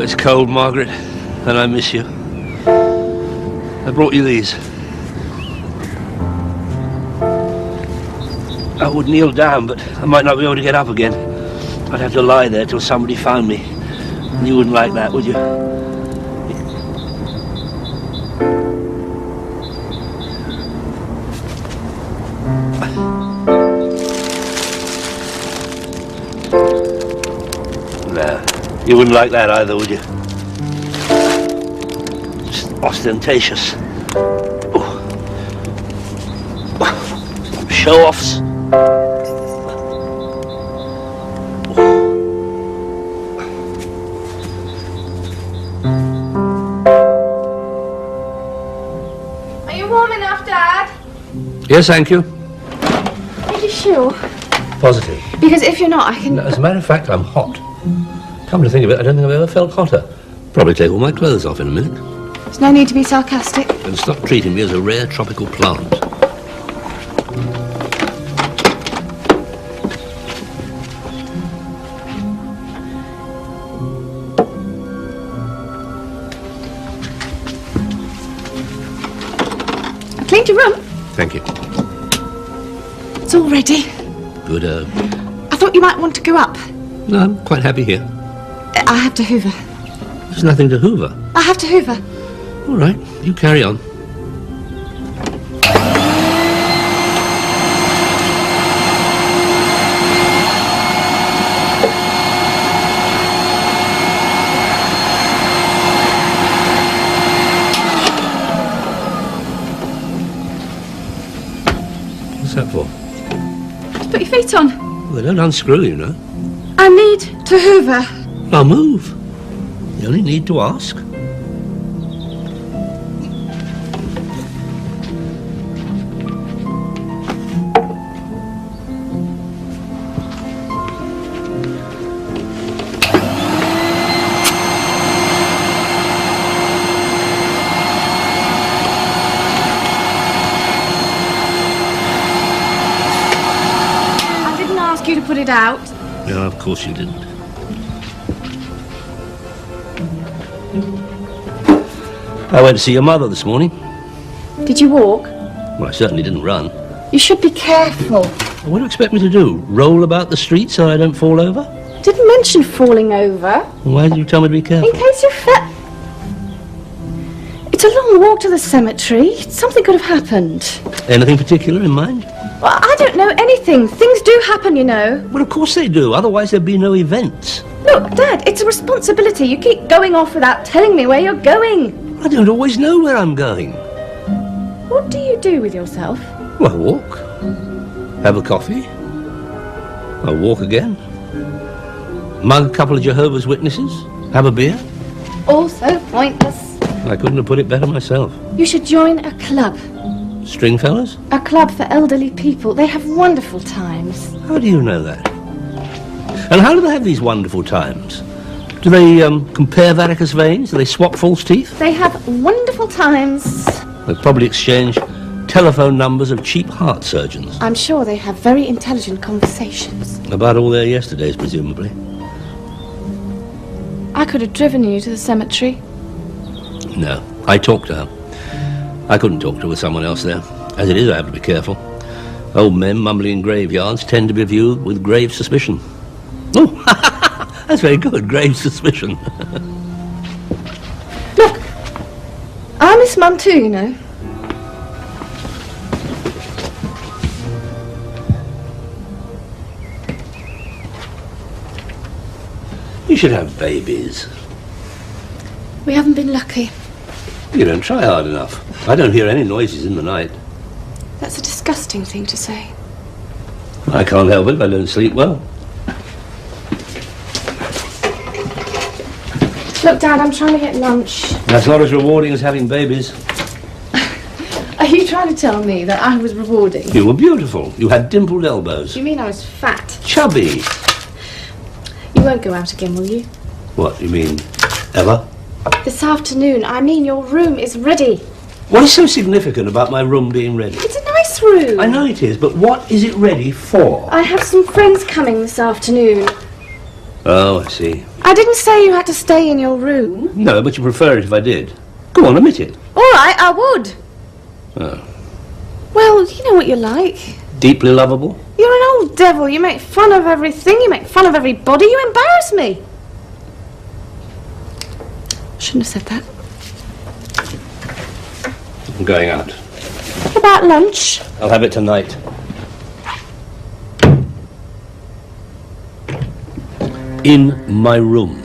it's cold, Margaret, and I miss you. I brought you these. I would kneel down, but I might not be able to get up again. I'd have to lie there till somebody found me. And you wouldn't like that, would you? No, you wouldn't like that either, would you? Just ostentatious. Show-offs. Are you warm enough, Dad? Yes, thank you. Are you sure? Positive. Because if you're not, I can... As a matter of fact, I'm hot. Come to think of it, I don't think I've ever felt hotter. Probably take all my clothes off in a minute. There's no need to be sarcastic. And stop treating me as a rare tropical plant. Cleaned your room. Thank you. It's all ready. Good. I thought you might want to go up. No, I'm quite happy here. I have to hoover. There's nothing to hoover. I have to hoover. All right, you carry on. What's that for? Just put your feet on. Well, they don't unscrew, you know. I need to hoover. I'll move. You only need to ask. I didn't ask you to put it out. No, of course you didn't. I went to see your mother this morning. Did you walk? Well, I certainly didn't run. You should be careful. What do you expect me to do? Roll about the street so I don't fall over? Didn't mention falling over. Why did you tell me to be careful? In case you fell. It's a long walk to the cemetery. Something could have happened. Anything particular in mind? Well, I don't know anything. Things do happen, you know. Well, of course they do. Otherwise there'd be no events. Look, Dad, it's a responsibility. You keep going off without telling me where you're going. I don't always know where I'm going. What do you do with yourself? Well, walk. Have a coffee. I'll walk again. Mug a couple of Jehovah's Witnesses. Have a beer. Also pointless. I couldn't have put it better myself. You should join a club. Stringfellas? A club for elderly people. They have wonderful times. How do you know that? And how do they have these wonderful times? Do they compare varicose veins? Do they swap false teeth? They have wonderful times. They probably exchange telephone numbers of cheap heart surgeons. I'm sure they have very intelligent conversations. About all their yesterdays, presumably. I could have driven you to the cemetery. No, I talked to her. I couldn't talk to her with someone else there. As it is, I have to be careful. Old men mumbling in graveyards tend to be viewed with grave suspicion. Oh, that's very good, grave suspicion. Look, I miss Mum too, you know. You should have babies. We haven't been lucky. You don't try hard enough. I don't hear any noises in the night. That's a disgusting thing to say. I can't help it if I don't sleep well. Look, Dad, I'm trying to get lunch. That's not as rewarding as having babies. Are you trying to tell me that I was rewarding? You were beautiful. You had dimpled elbows. You mean I was fat? Chubby. You won't go out again, will you? What, you mean, ever? This afternoon. I mean, your room is ready. What is so significant about my room being ready? It's a nice room. I know it is, but what is it ready for? I have some friends coming this afternoon. Oh, I see. I didn't say you had to stay in your room. No, but you prefer it if I did. Go on, admit it. All right, I would. Oh. Well, you know what you're like. Deeply lovable? You're an old devil. You make fun of everything. You make fun of everybody. You embarrass me. Shouldn't have said that. I'm going out. What about lunch? I'll have it tonight. In my room.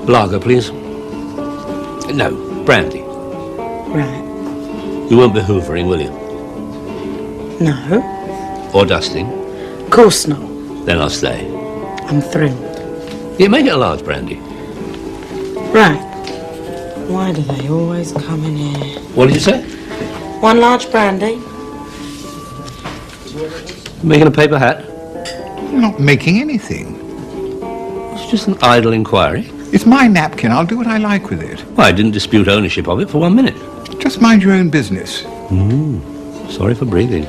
Lager, please. No, brandy. Right. You won't be hoovering, will you? No. Or dusting? Of course not. Then I'll stay. I'm thrilled. You make it a large brandy. Right. Why do they always come in here? What did you say? One large brandy. Making a paper hat? You're not making anything. It's just an idle inquiry. It's my napkin. I'll do what I like with it. Well, I didn't dispute ownership of it for 1 minute. Just mind your own business. Sorry for breathing.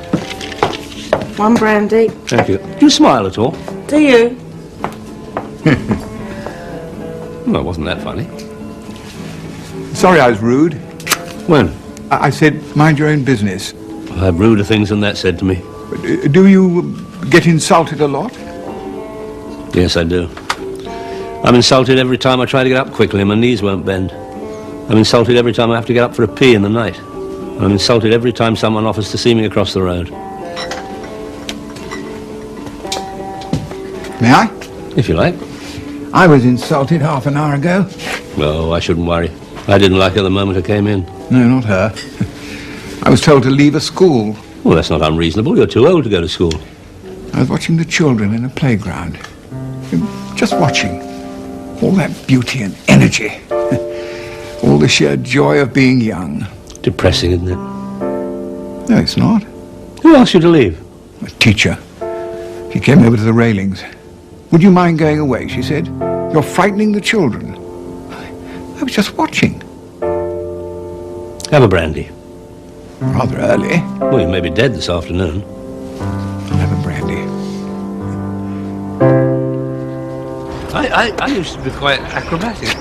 One brandy. Thank you. Do you smile at all? Do you? Well, wasn't that funny? Sorry I was rude. When? I said, mind your own business. I have ruder things than that said to me. Do you get insulted a lot? Yes, I do. I'm insulted every time I try to get up quickly and my knees won't bend. I'm insulted every time I have to get up for a pee in the night. I'm insulted every time someone offers to see me across the road. May I? If you like. I was insulted half an hour ago. Oh, I shouldn't worry. I didn't like her the moment I came in. No, not her. I was told to leave a school. Well, that's not unreasonable. You're too old to go to school. I was watching the children in a playground. Just watching. All that beauty and energy. All the sheer joy of being young. Depressing, isn't it? No, it's not. Who asked you to leave? A teacher. She came over to the railings. Would you mind going away, she said. You're frightening the children. I was just watching. Have a brandy. Rather early. Well, you may be dead this afternoon. I'll have a brandy. I used to be quite acrobatic.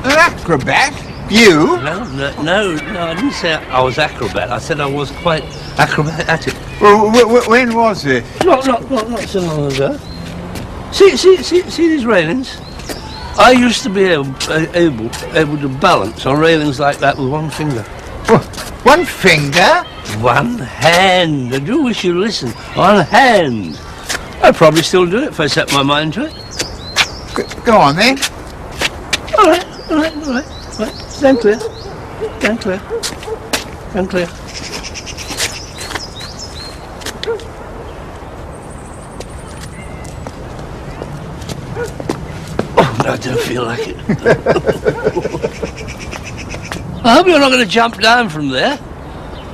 An acrobat? You? No, I didn't say I was acrobat. I said I was quite acrobatic. Well, when was it? Not so long ago. See these railings? I used to be able to balance on railings like that with one finger. One finger? One hand. I do wish you'd listen. One hand. I'd probably still do it if I set my mind to it. Go on then. All right. Stand clear. Stand clear. Stand clear. Oh, no, I don't feel like it. I hope you're not going to jump down from there.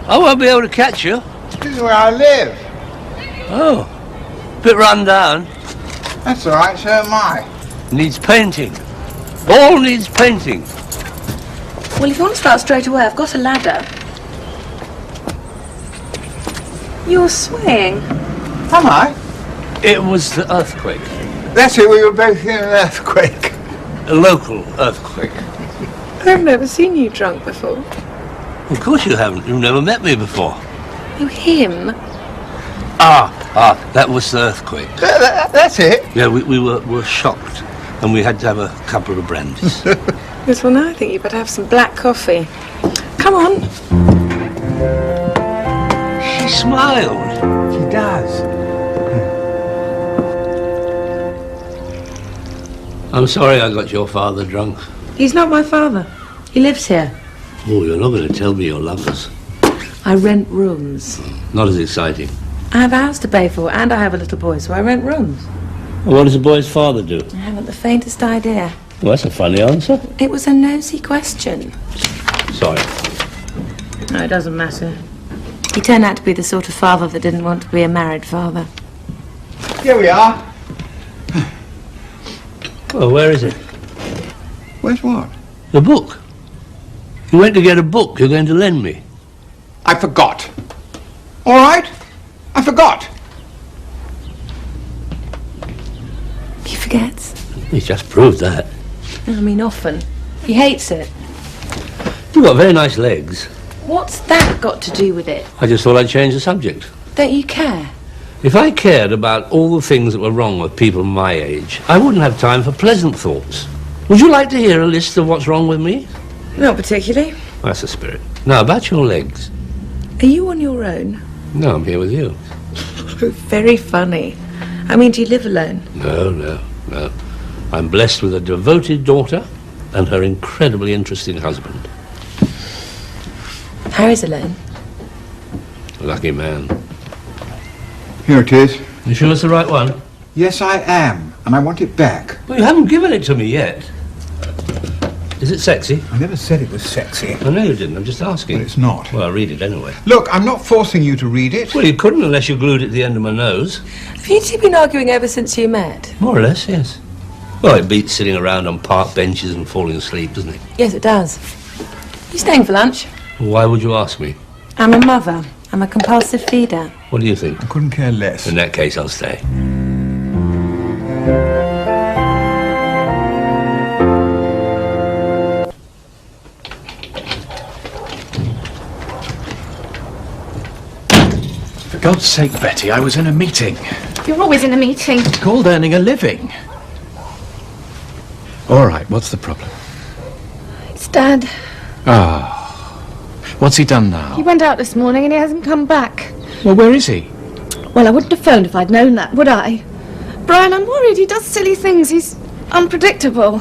I won't be able to catch you. This is where I live. Oh. Bit run down. That's all right, so am I. Needs painting. All needs painting. Well, if you want to start straight away, I've got a ladder. You're swaying. Am I? It was the earthquake. That's it, we were both in an earthquake. A local earthquake. I've never seen you drunk before. Of course you haven't. You've never met me before. Oh, him? That was the earthquake. That's it. Yeah, we were shocked. And we had to have a couple of brandies. Yes, well, now I think you better have some black coffee. Come on. She smiled. She does. I'm sorry I got your father drunk. He's not my father. He lives here. Oh, you're not going to tell me you're lovers. I rent rooms. Not as exciting. I have a house to pay for, and I have a little boy, so I rent rooms. Well, what does the boy's father do? I haven't the faintest idea. Well, that's a funny answer. It was a nosy question. Sorry. No, it doesn't matter. He turned out to be the sort of father that didn't want to be a married father. Here we are. Well, where is it? Where's what? The book. You went to get a book you're going to lend me. I forgot. All right? I forgot. He forgets. He's just proved that. I mean, often. He hates it. You've got very nice legs. What's that got to do with it? I just thought I'd change the subject. Don't you care? If I cared about all the things that were wrong with people my age, I wouldn't have time for pleasant thoughts. Would you like to hear a list of what's wrong with me? Not particularly. That's the spirit. Now, about your legs. Are you on your own? No, I'm here with you. Very funny. I mean, do you live alone? No. I'm blessed with a devoted daughter and her incredibly interesting husband. Harry's alone. Lucky man. Here it is. You sure it's the right one? Yes, I am. And I want it back. Well, you haven't given it to me yet. Is it sexy? I never said it was sexy. I know you didn't. I'm just asking. But it's not. Well, I'll read it anyway. Look, I'm not forcing you to read it. Well, you couldn't unless you glued it to the end of my nose. Have you two been arguing ever since you met? More or less, yes. Well, it beats sitting around on park benches and falling asleep, doesn't it? Yes, it does. You staying for lunch? Why would you ask me? I'm a mother. I'm a compulsive feeder. What do you think? I couldn't care less. In that case, I'll stay. For God's sake, Betty, I was in a meeting. You're always in a meeting. It's called earning a living. All right, what's the problem? It's Dad. Ah. What's he done now? He went out this morning and he hasn't come back. Well, where is he? Well, I wouldn't have phoned if I'd known that, would I? Brian, I'm worried. He does silly things. He's unpredictable.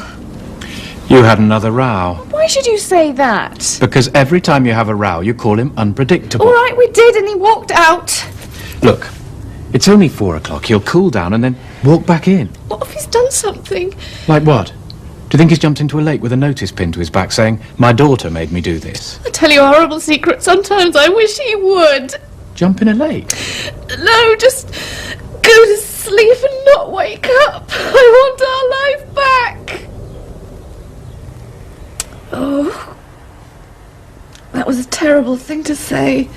You had another row. Why should you say that? Because every time you have a row, you call him unpredictable. All right, we did, and he walked out. Look, it's only 4 o'clock. He'll cool down and then walk back in. What if he's done something? Like what? Do you think he's jumped into a lake with a notice pinned to his back saying, "My daughter made me do this"? I tell you a horrible secret. Sometimes I wish he would. Jump in a lake? No, just go to sleep and not wake up. I want our life back. Oh, that was a terrible thing to say.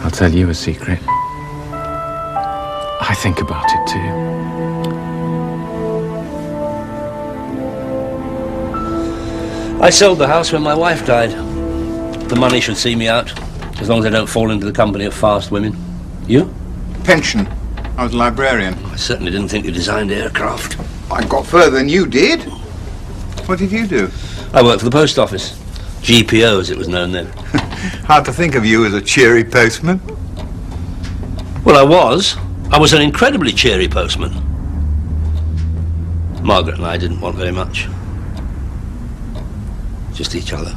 I'll tell you a secret. I think about it too. I sold the house when my wife died. The money should see me out, as long as I don't fall into the company of fast women. You? Pension. I was a librarian. I certainly didn't think you designed aircraft. I got further than you did. What did you do? I worked for the post office. GPO, as it was known then. Hard to think of you as a cheery postman. Well, I was. I was an incredibly cheery postman. Margaret and I didn't want very much. Just each other.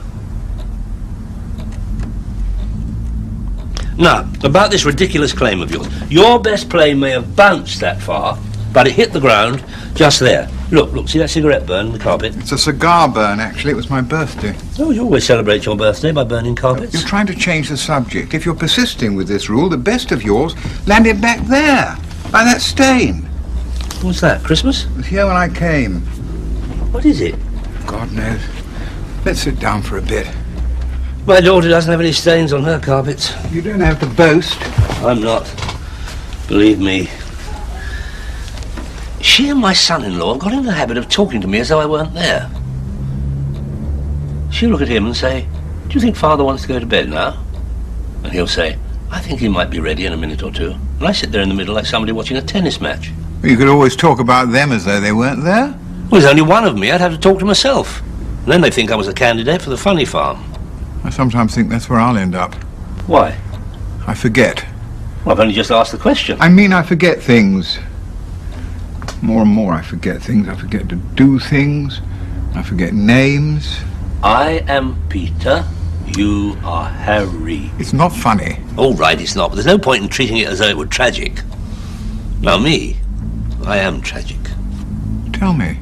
Now, about this ridiculous claim of yours. Your best plane may have bounced that far, but it hit the ground just there. Look, see that cigarette burn in the carpet? It's a cigar burn, actually. It was my birthday. Oh, you always celebrate your birthday by burning carpets. You're trying to change the subject. If you're persisting with this rule, the best of yours landed back there, by that stain. What's that, Christmas? It was here when I came. What is it? God knows. Let's sit down for a bit. My daughter doesn't have any stains on her carpets. You don't have to boast. I'm not. Believe me. She and my son-in-law got into the habit of talking to me as though I weren't there. She'll look at him and say, "Do you think Father wants to go to bed now?" And he'll say, "I think he might be ready in a minute or two." And I sit there in the middle like somebody watching a tennis match. You could always talk about them as though they weren't there. Well, there's only one of me. I'd have to talk to myself. And then they think I was a candidate for the funny farm. I sometimes think that's where I'll end up. Why? I forget. Well, I've only just asked the question. I mean, I forget things. More and more I forget things. I forget to do things. I forget names. I am Peter. You are Harry. It's not funny. All right, it's not, but there's no point in treating it as though it were tragic. Now, me, I am tragic. Tell me.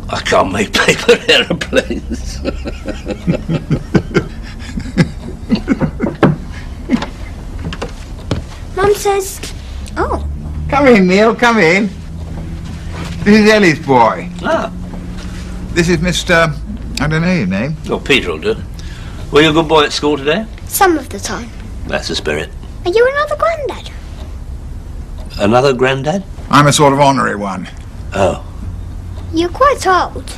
I can't make paper aeroplanes. Mum says... Oh. Come in, Neil, come in. This is Ellie's boy. Ah. This is Mr... I don't know your name. Oh, Peter will do. Were you a good boy at school today? Some of the time. That's the spirit. Are you another granddad? Another granddad? I'm a sort of honorary one. Oh. You're quite old.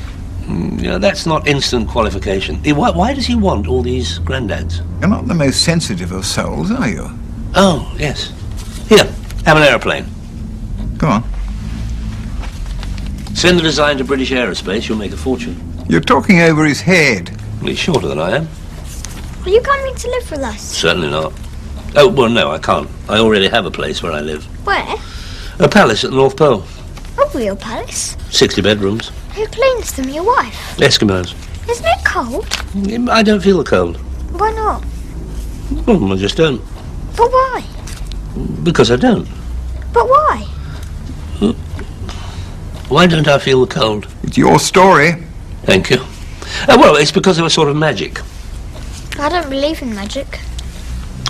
Yeah, that's not instant qualification. Why does he want all these granddads? You're not the most sensitive of souls, are you? Oh, yes. Here, have an aeroplane. Go on. Send the design to British Aerospace, you'll make a fortune. You're talking over his head. Well, he's shorter than I am. Are you coming to live with us? Certainly not. Oh, well, no, I can't. I already have a place where I live. Where? A palace at the North Pole. A real palace? 60 bedrooms. Who cleans them? Your wife? Eskimos. Isn't it cold? I don't feel the cold. Why not? Well, I just don't. But why? Because I don't. But why? Why don't I feel the cold? It's your story. Thank you. Well, it's because of a sort of magic. I don't believe in magic.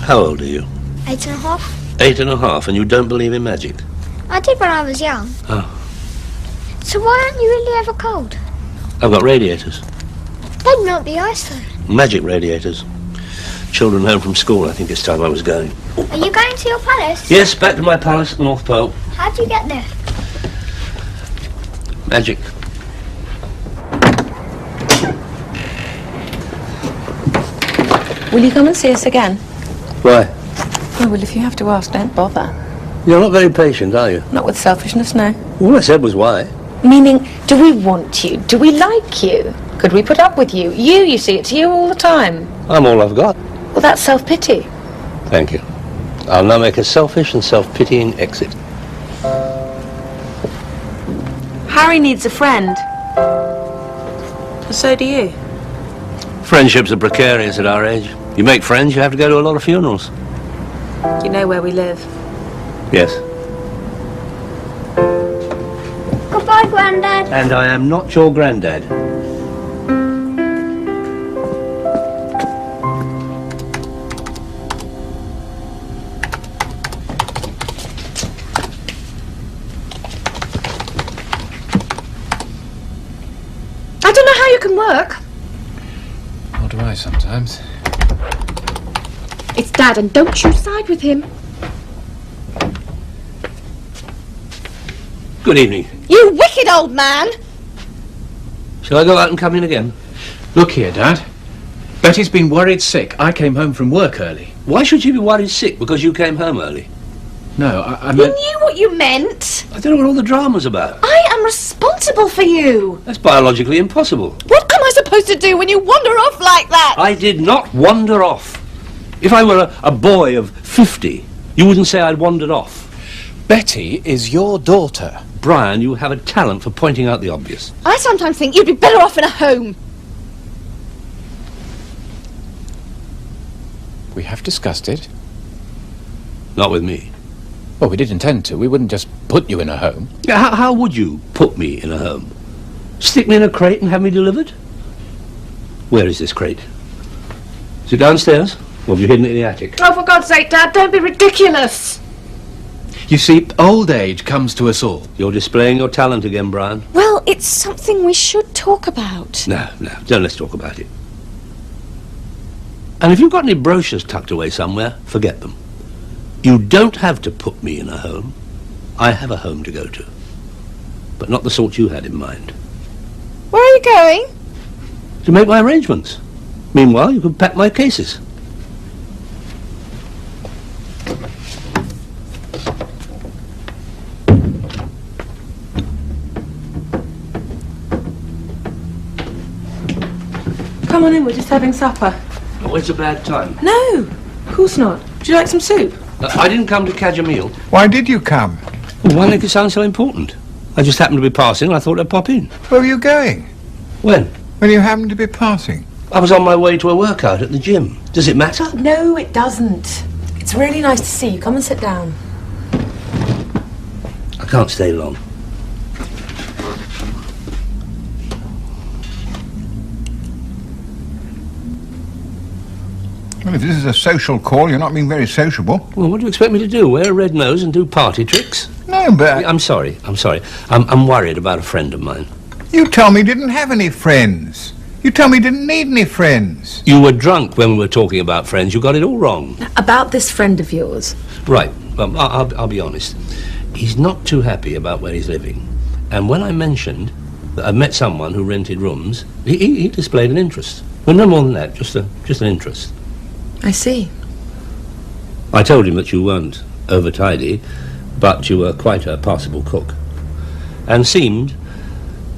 How old are you? 8.5. 8.5, and you don't believe in magic? I did when I was young. Oh. So why aren't you really ever cold? I've got radiators. They'd melt the ice though. Magic radiators. Children home from school, I think it's time I was going. Are you going to your palace? Yes, back to my palace at the North Pole. How'd you get there? Magic. Will you come and see us again? Why? Oh, well, if you have to ask, don't bother. You're not very patient, are you? Not with selfishness, no. All I said was why. Meaning, do we want you? Do we like you? Could we put up with you? You see, it's you all the time. I'm all I've got. Well, that's self-pity. Thank you. I'll now make a selfish and self-pitying exit. Harry needs a friend. So do you. Friendships are precarious at our age. You make friends, you have to go to a lot of funerals. You know where we live. Yes. Goodbye, Grandad. And I am not your granddad. I don't know how you can work. Or do I sometimes? It's Dad, and don't you side with him. Good evening. You wicked old man! Shall I go out and come in again? Look here, Dad. Betty's been worried sick. I came home from work early. Why should you be worried sick because you came home early? No, I You meant... knew what you meant. I don't know what all the drama's about. I am responsible for you. That's biologically impossible. What am I supposed to do when you wander off like that? I did not wander off. If I were a boy of 50, you wouldn't say I'd wandered off. Betty is your daughter. Brian, you have a talent for pointing out the obvious. I sometimes think you'd be better off in a home. We have discussed it. Not with me. Well, we did intend to. We wouldn't just put you in a home. How would you put me in a home? Stick me in a crate and have me delivered? Where is this crate? Is it downstairs? Or have you hidden it in the attic? Oh, for God's sake, Dad, don't be ridiculous. You see, old age comes to us all. You're displaying your talent again, Brian. Well, it's something we should talk about. No, don't let's talk about it. And if you've got any brochures tucked away somewhere, forget them. You don't have to put me in a home. I have a home to go to. But not the sort you had in mind. Where are you going? To make my arrangements. Meanwhile, you can pack my cases. Come on in, we're just having supper. Oh, it's a bad time. No, of course not. Would you like some soup? I didn't come to catch a meal. Why did you come? Why make it sound so important? I just happened to be passing and I thought I'd pop in. Where were you going? When? When you happened to be passing? I was on my way to a workout at the gym. Does it matter? No, it doesn't. It's really nice to see you. Come and sit down. I can't stay long. Well, if this is a social call, you're not being very sociable. Well, what do you expect me to do? Wear a red nose and do party tricks? No, but... I'm sorry. I'm worried about a friend of mine. You told me you didn't have any friends. You told me you didn't need any friends. You were drunk when we were talking about friends. You got it all wrong. About this friend of yours. Right. Well, I'll be honest. He's not too happy about where he's living. And when I mentioned that I'd met someone who rented rooms, he displayed an interest. Well, no more than that, just an interest. I see. I told him that you weren't over-tidy, but you were quite a passable cook. And seemed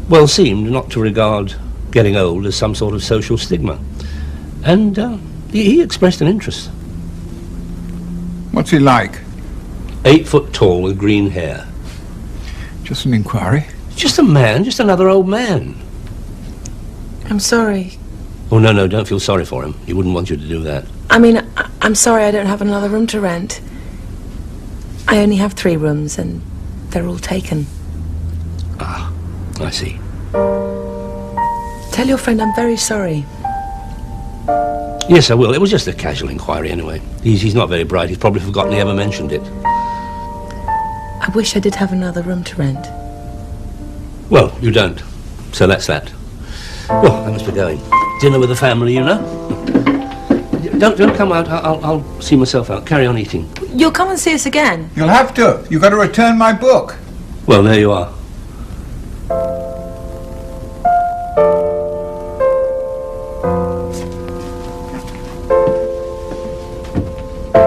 not to regard getting old as some sort of social stigma. And he expressed an interest. What's he like? 8 foot tall with green hair. Just an inquiry. Just a man, just another old man. I'm sorry. Oh, no, don't feel sorry for him. He wouldn't want you to do that. I mean, I'm sorry I don't have another room to rent. I only have 3 rooms and they're all taken. Ah, I see. Tell your friend I'm very sorry. Yes, I will. It was just a casual inquiry anyway. He's not very bright. He's probably forgotten he ever mentioned it. I wish I did have another room to rent. Well, you don't. So that's that. Well, I must be going. Dinner with the family, you know? Don't come out. I'll see myself out. Carry on eating. You'll come and see us again? You'll have to. You've got to return my book. Well, there you are.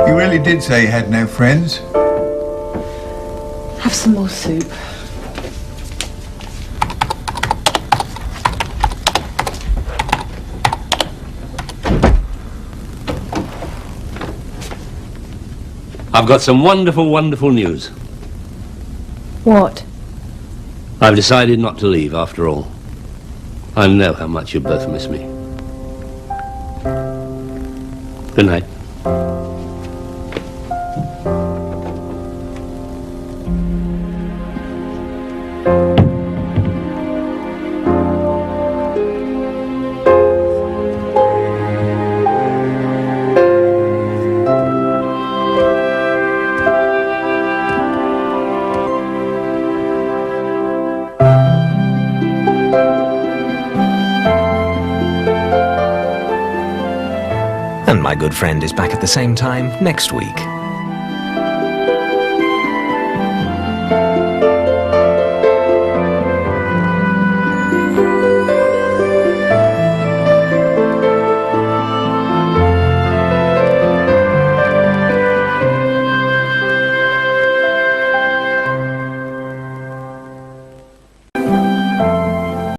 You really did say you had no friends. Have some more soup. I've got some wonderful, wonderful news. What? I've decided not to leave after all. I know how much you both miss me. Good night. And My Good Friend is back at the same time next week.